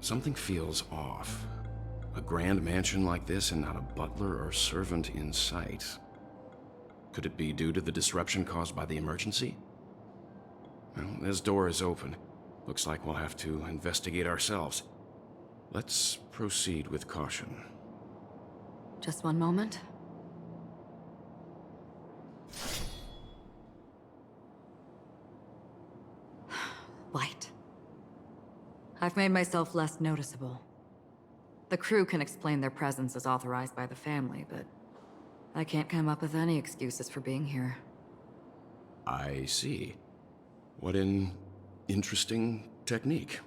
Something feels off. A grand mansion like this and not a butler or servant in sight. Could it be due to the disruption caused by the emergency? Well, this door is open. Looks like we'll have to investigate ourselves. Let's proceed with caution. Just one moment. Light. I've made myself less noticeable. The crew can explain their presence as authorized by the family, but I can't come up with any excuses for being here. I see. What an interesting technique.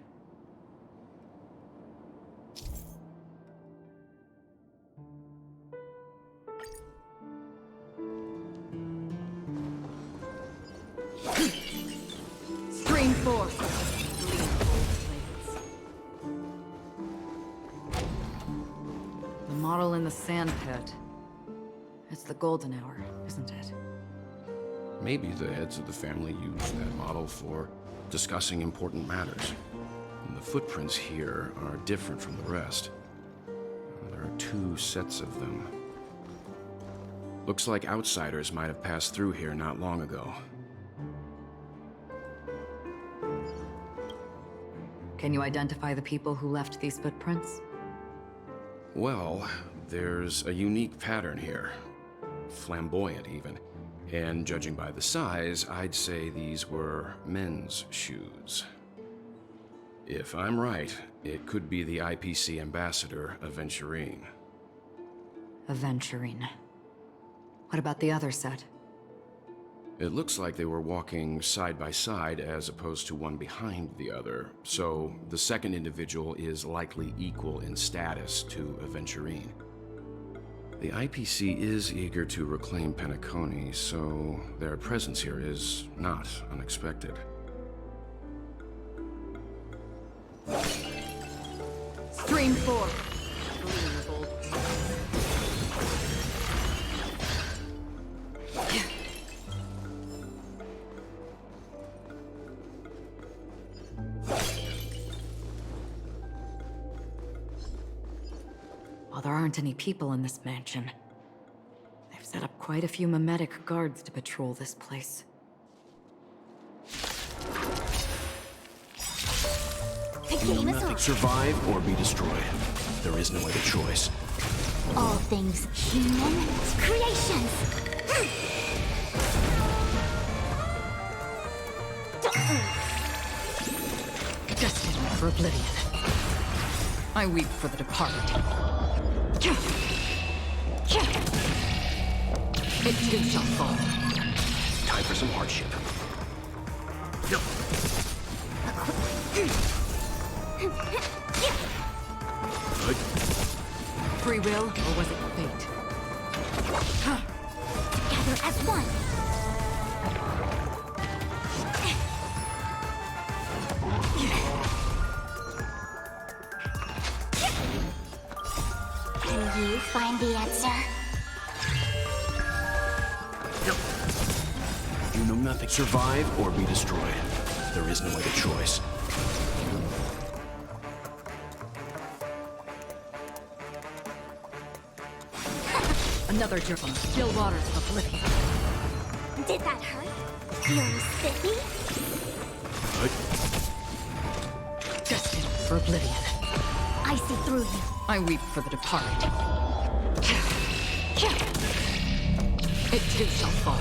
Stream force. The model in the sand pit. It's the golden hour, isn't it? Maybe the heads of the family used that model for discussing important matters. And the footprints here are different from the rest. There are two sets of them. Looks like outsiders might have passed through here not long ago. Can you identify the people who left these footprints? Well, there's a unique pattern here. Flamboyant, even. And judging by the size, I'd say these were men's shoes. If I'm right, it could be the IPC ambassador, Aventurine. Aventurine. What about the other set? It looks like they were walking side by side as opposed to one behind the other, so the second individual is likely equal in status to Aventurine. The IPC is eager to reclaim Penacony, so their presence here is not unexpected. Stream 4. While there aren't any people in this mansion, they've set up quite a few mimetic guards to patrol this place. The game is Nothing. on. Survive or be destroyed. There is no other choice. All things human creations. Destined for oblivion. I weep for the departed. It too shall fall. Time for some hardship. Good. Free will, or was it fate? Together as one. Can you find the answer? You know nothing. Survive or be destroyed. There is no other choice. Another jerk on the still waters of oblivion. Did that hurt? Feeling spiffy? Good. Destined for oblivion. I see through you. I weep for the departed. It too shall fall.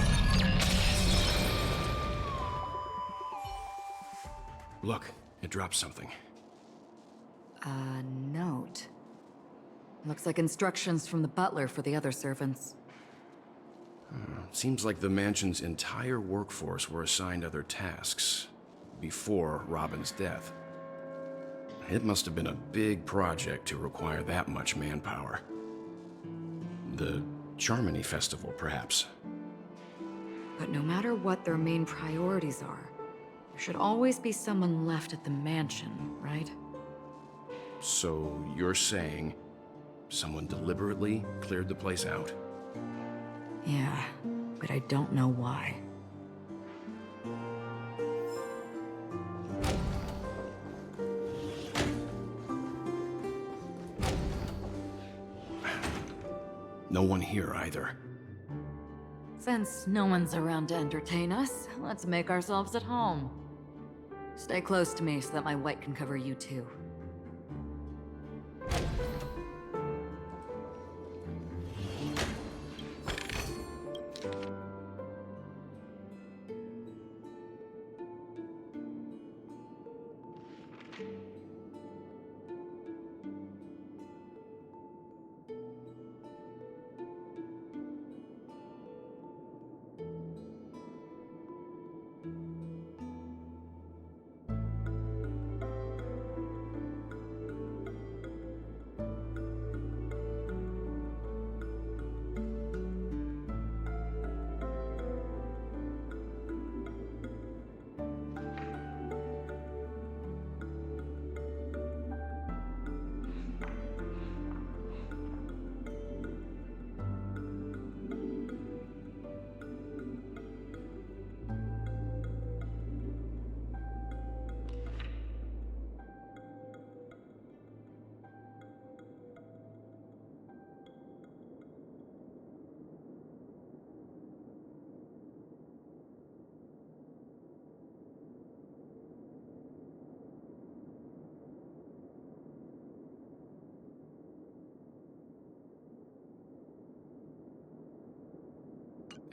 Look, it dropped something. A note. Looks like instructions from the butler for the other servants. Seems like the mansion's entire workforce were assigned other tasks before Robin's death. It must have been a big project to require that much manpower. The Charmony Festival, perhaps. But no matter what their main priorities are, there should always be someone left at the mansion, right? So you're saying someone deliberately cleared the place out? Yeah, but I don't know why. No one here either. Since no one's around to entertain us, let's make ourselves at home. Stay close to me so that my white can cover you too.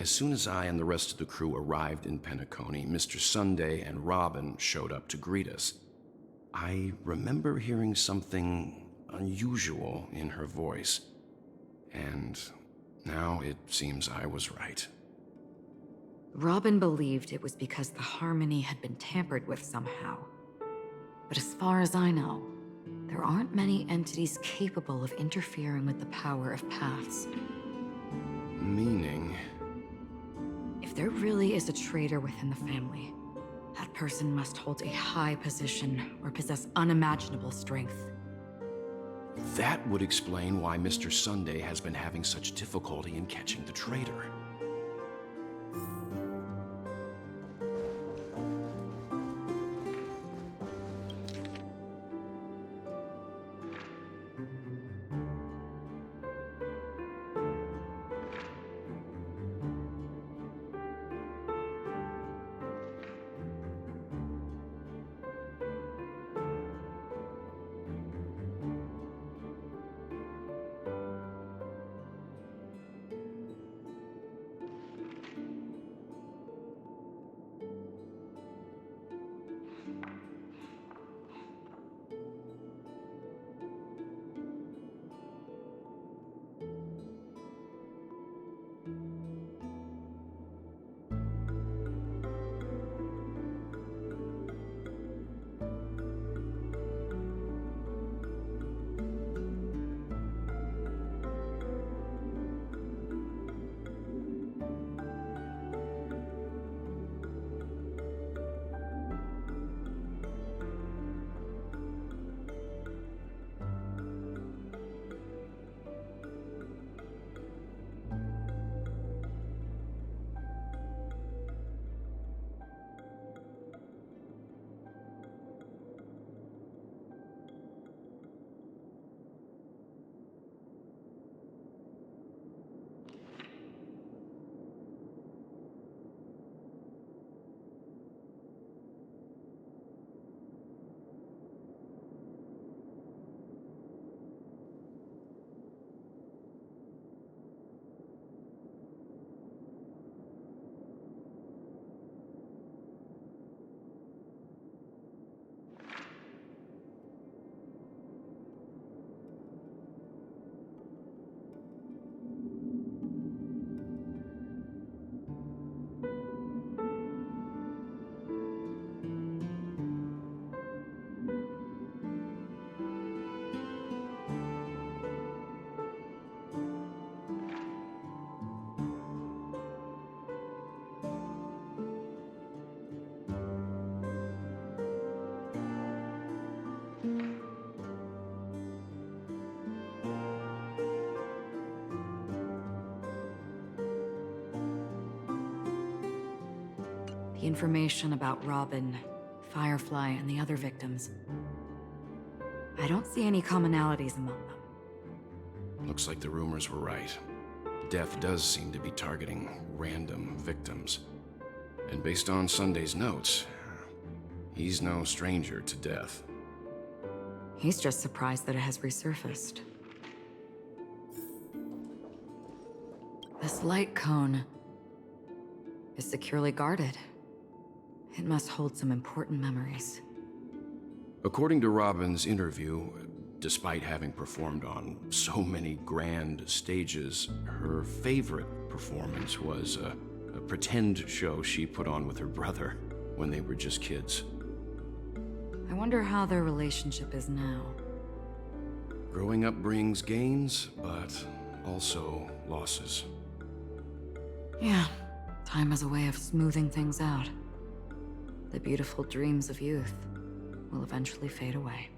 As soon as I and the rest of the crew arrived in Penacony, Mr. Sunday and Robin showed up to greet us. I remember hearing something unusual in her voice, and now it seems I was right. Robin believed it was because the harmony had been tampered with somehow. But as far as I know, there aren't many entities capable of interfering with the power of paths. Meaning? If there really is a traitor within the family, that person must hold a high position or possess unimaginable strength. That would explain why Mr. Sunday has been having such difficulty in catching the traitor. The information about Robin, Firefly, and the other victims. I don't see any commonalities among them. Looks like the rumors were right. death does seem to be targeting random victims. And based on Sunday's notes, he's no stranger to death. He's just surprised that it has resurfaced. This light cone is securely guarded. It must hold some important memories. According to Robin's interview, despite having performed on so many grand stages, her favorite performance was a pretend show she put on with her brother when they were just kids. I wonder how their relationship is now. Growing up brings gains, but also losses. Yeah, time has a way of smoothing things out. The beautiful dreams of youth will eventually fade away.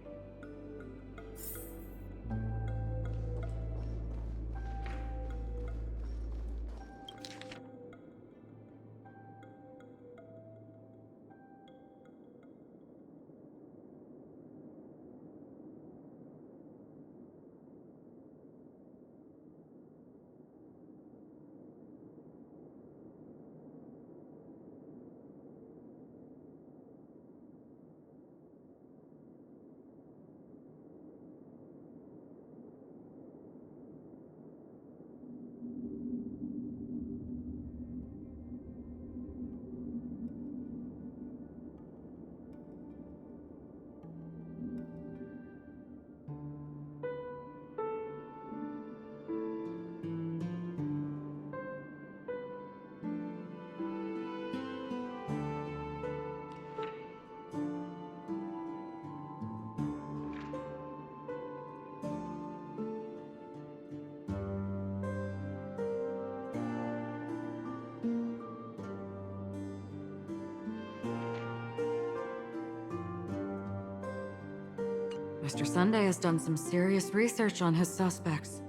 Mr. Sunday has done some serious research on his suspects.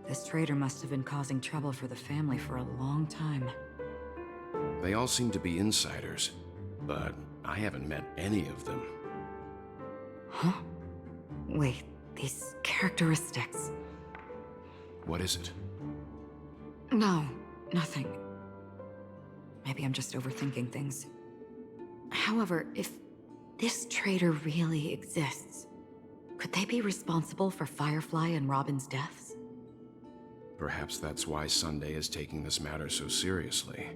This traitor must have been causing trouble for the family for a long time. They all seem to be insiders, but I haven't met any of them. Huh? Wait, these characteristics... What is it? No, nothing. Maybe I'm just overthinking things. However, if this traitor really exists, could they be responsible for Firefly and Robin's deaths? Perhaps that's why Sunday is taking this matter so seriously.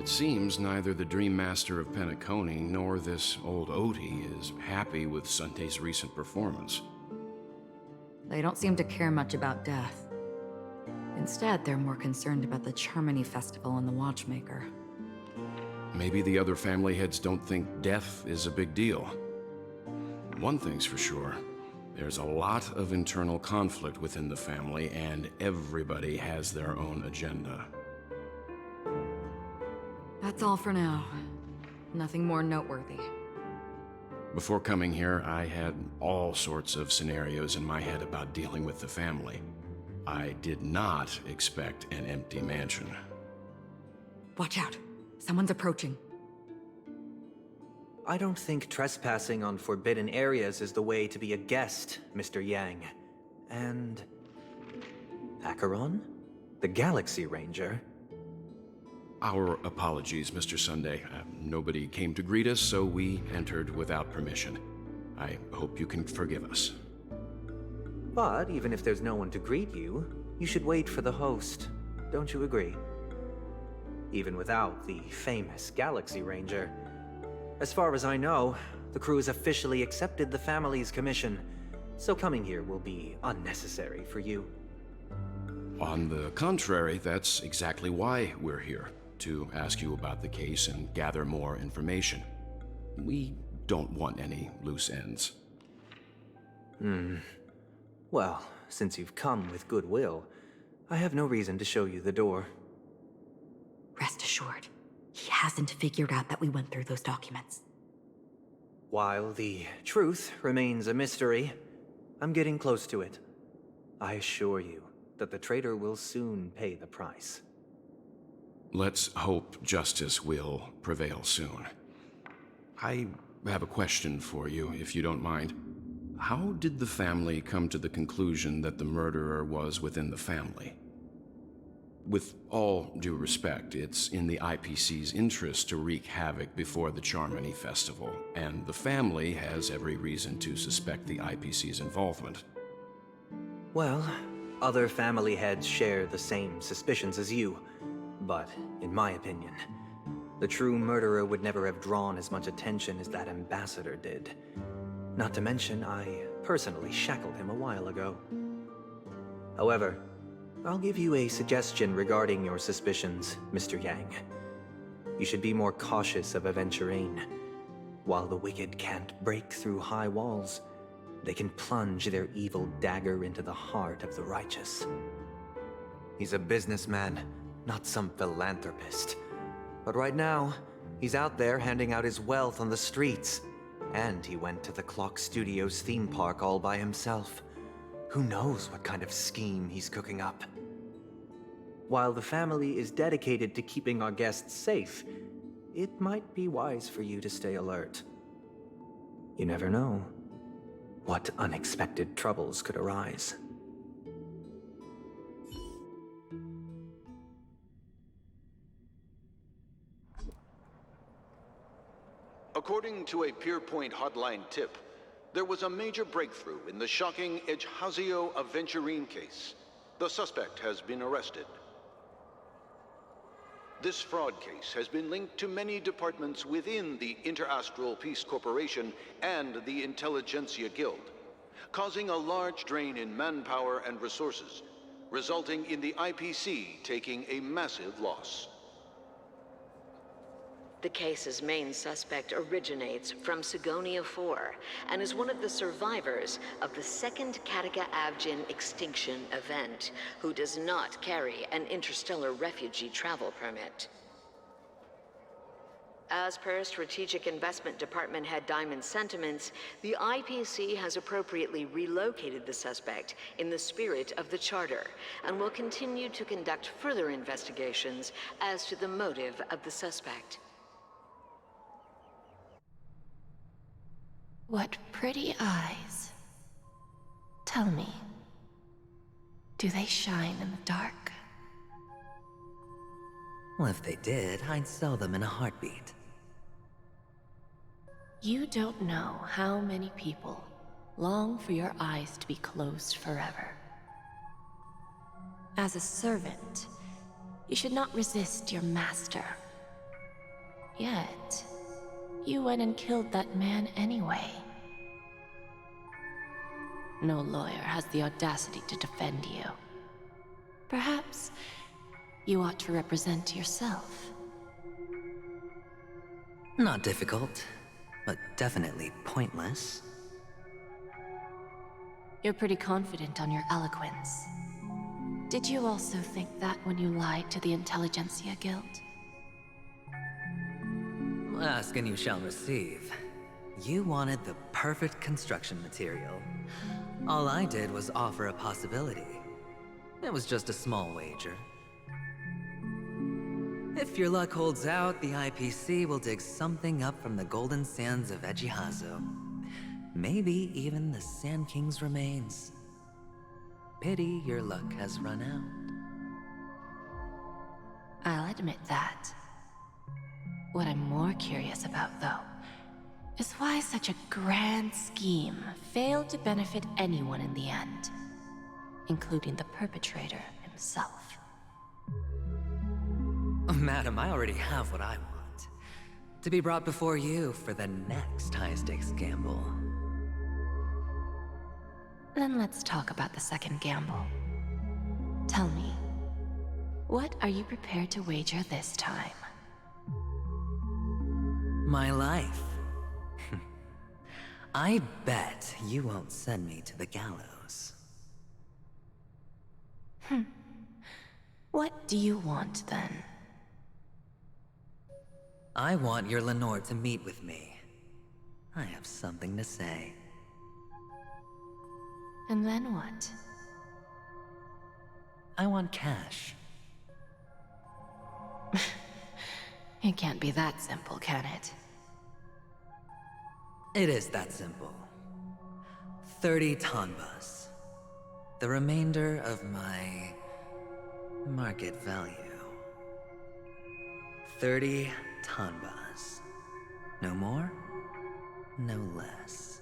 It seems neither the Dream Master of Penacony nor this old Odie is happy with Sunday's recent performance. They don't seem to care much about death. Instead, they're more concerned about the Charmony Festival and the Watchmaker. Maybe the other family heads don't think death is a big deal. One thing's for sure. There's a lot of internal conflict within the family, and everybody has their own agenda. That's all for now. Nothing more noteworthy. Before coming here, I had all sorts of scenarios in my head about dealing with the family. I did not expect an empty mansion. Watch out. Someone's approaching. I don't think trespassing on forbidden areas is the way to be a guest, Mr. Yang. And... Acheron? The Galaxy Ranger? Our apologies, Mr. Sunday. Nobody came to greet us, so we entered without permission. I hope you can forgive us. But even if there's no one to greet you, you should wait for the host. Don't you agree? Even without the famous Galaxy Ranger. As far as I know, the crew has officially accepted the family's commission, so coming here will be unnecessary for you. On the contrary, that's exactly why we're here, to ask you about the case and gather more information. We don't want any loose ends. Well, since you've come with goodwill, I have no reason to show you the door. Rest assured, he hasn't figured out that we went through those documents. While the truth remains a mystery, I'm getting close to it. I assure you that the traitor will soon pay the price. Let's hope justice will prevail soon. I have a question for you, if you don't mind. How did the family come to the conclusion that the murderer was within the family? With all due respect, it's in the IPC's interest to wreak havoc before the Charmony Festival, and the family has every reason to suspect the IPC's involvement. Well, other family heads share the same suspicions as you, but in my opinion, the true murderer would never have drawn as much attention as that ambassador did. Not to mention, I personally shackled him a while ago. However, I'll give you a suggestion regarding your suspicions, Mr. Yang. You should be more cautious of Aventurine. While the wicked can't break through high walls, they can plunge their evil dagger into the heart of the righteous. He's a businessman, not some philanthropist. But right now, he's out there handing out his wealth on the streets. And he went to the Clock Studios theme park all by himself. Who knows what kind of scheme he's cooking up? While the family is dedicated to keeping our guests safe, it might be wise for you to stay alert. You never know what unexpected troubles could arise. According to a Pierpoint hotline tip, there was a major breakthrough in the shocking Ejhazio Aventurine case. The suspect has been arrested. This fraud case has been linked to many departments within the Interastral Peace Corporation and the Intelligentsia Guild, causing a large drain in manpower and resources, resulting in the IPC taking a massive loss. The case's main suspect originates from Sigonia 4 and is one of the survivors of the second Kataka-Avgin extinction event, who does not carry an interstellar refugee travel permit. As per Strategic Investment Department Head Diamond's sentiments, the IPC has appropriately relocated the suspect in the spirit of the Charter and will continue to conduct further investigations as to the motive of the suspect. What pretty eyes. Tell me, do they shine in the dark? Well, if they did, I'd sell them in a heartbeat. You don't know how many people long for your eyes to be closed forever. As a servant, you should not resist your master. Yet, you went and killed that man anyway. No lawyer has the audacity to defend you. Perhaps you ought to represent yourself. Not difficult, but definitely pointless. You're pretty confident on your eloquence. Did you also think that when you lied to the Intelligentsia Guild? Ask and you shall receive. You wanted the perfect construction material. All I did was offer a possibility. It was just a small wager. If your luck holds out, the IPC will dig something up from the golden sands of Ejhazio. Maybe even the Sand King's remains. Pity your luck has run out. I'll admit that. What I'm more curious about, though, is why such a grand scheme failed to benefit anyone in the end, including the perpetrator himself. Madam, I already have what I want. To be brought before you for the next high-stakes gamble. Then let's talk about the second gamble. Tell me, what are you prepared to wager this time? My life. I bet you won't send me to the gallows. What do you want, then? I want your Lenore to meet with me. I have something to say. And then what? I want cash. It can't be that simple, can it? It is that simple. 30 tanbas. The remainder of my market value. 30 tanbas. No more, no less.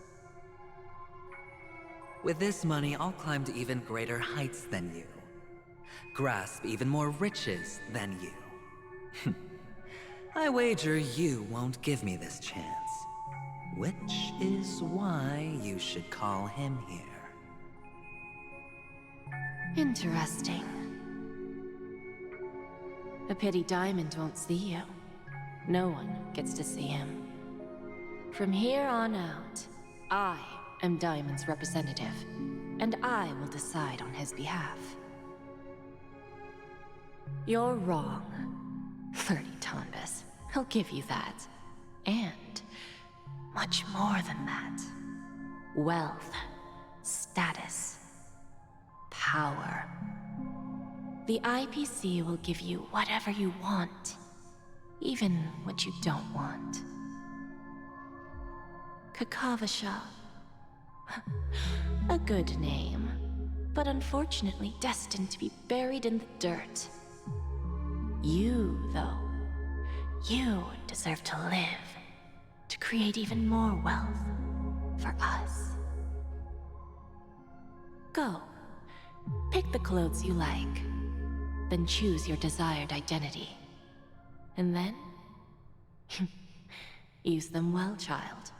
With this money, I'll climb to even greater heights than you. Grasp even more riches than you. I wager you won't give me this chance. Which is why you should call him here. Interesting. A pity Diamond won't see you. No one gets to see him. From here on out, I am Diamond's representative, and I will decide on his behalf. You're wrong. 30 tanbas. He'll give you that. And much more than that. Wealth, status, power. The IPC will give you whatever you want, even what you don't want. Kakavasha. A good name, but unfortunately destined to be buried in the dirt. You, though, you deserve to live, to create even more wealth for us. Go. Pick the clothes you like, then choose your desired identity. And then, use them well, child.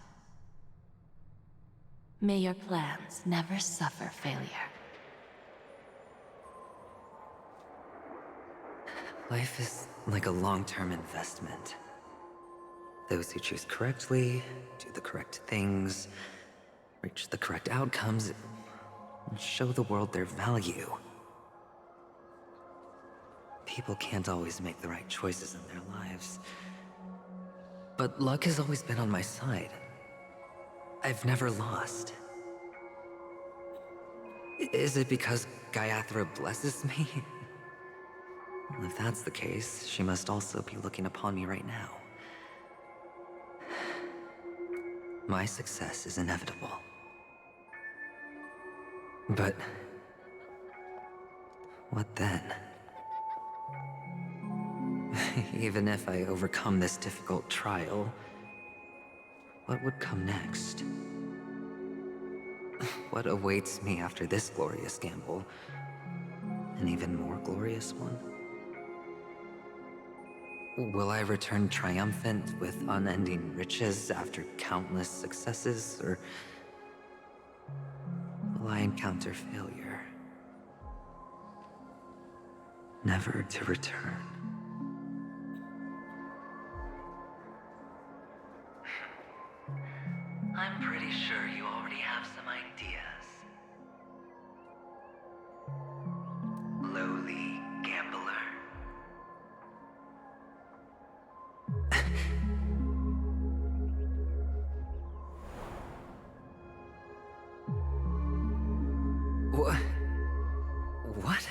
May your plans never suffer failure. Life is like a long-term investment. Those who choose correctly, do the correct things, reach the correct outcomes, and show the world their value. People can't always make the right choices in their lives. But luck has always been on my side. I've never lost. Is it because Gaiathra blesses me? Well, if that's the case, she must also be looking upon me right now. My success is inevitable. But what then? Even if I overcome this difficult trial, what would come next? What awaits me after this glorious gamble? An even more glorious one? Will I return triumphant with unending riches after countless successes, or will I encounter failure, never to return? I'm pretty sure you already have some ideas. Lowly gambler. What? What?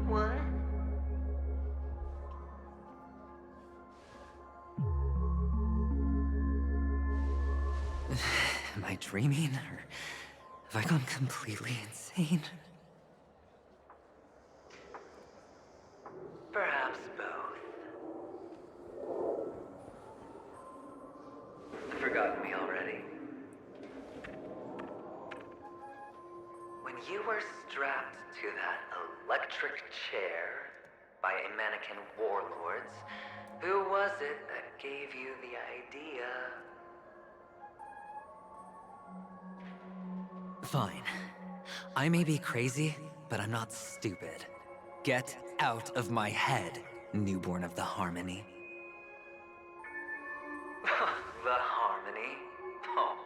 What? Am I dreaming, or have I gone completely insane? when you were strapped to that electric chair by a mannequin warlords, who was it that gave you the idea? Fine. I may be crazy, but I'm not stupid. Get out of my head, newborn of the Harmony. The Harmony? Oh,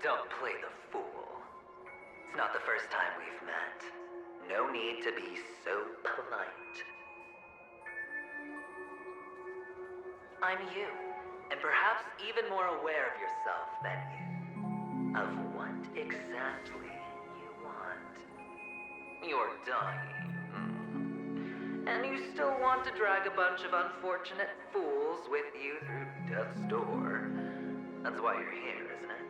don't play the fool. It's not the first time we've met. No need to be so polite. I'm you, and perhaps even more aware of yourself than you. Of what exactly you want. You're dying. And you still want to drag a bunch of unfortunate fools with you through death's door. That's why you're here, isn't it?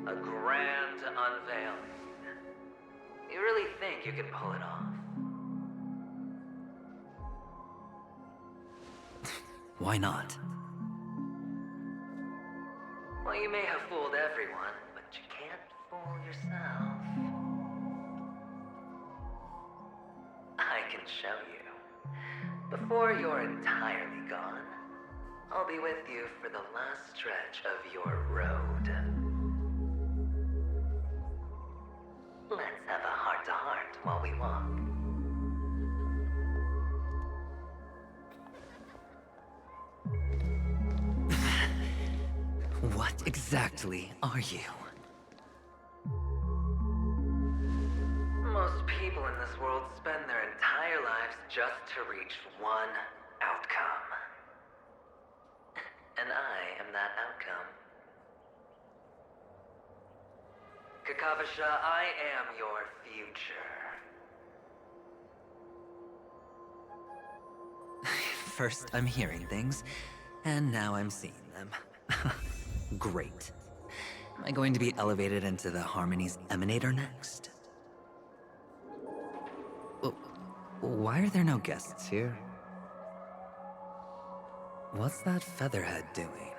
A grand unveiling. You really think you can pull it off? Why not? Well, you may have fooled everyone, but you can't fool yourself. I can show you. Before you're entirely gone, I'll be with you for the last stretch of your road. Let's have a heart-to-heart while we walk. What exactly are you? Most people in this world spend their entire lives just to reach one outcome. And I am that outcome. Kakavasha, I am your future. First I'm hearing things, and now I'm seeing them. Great. Am I going to be elevated into the Harmony's Emanator next? Oh, why are there no guests here? What's that featherhead doing?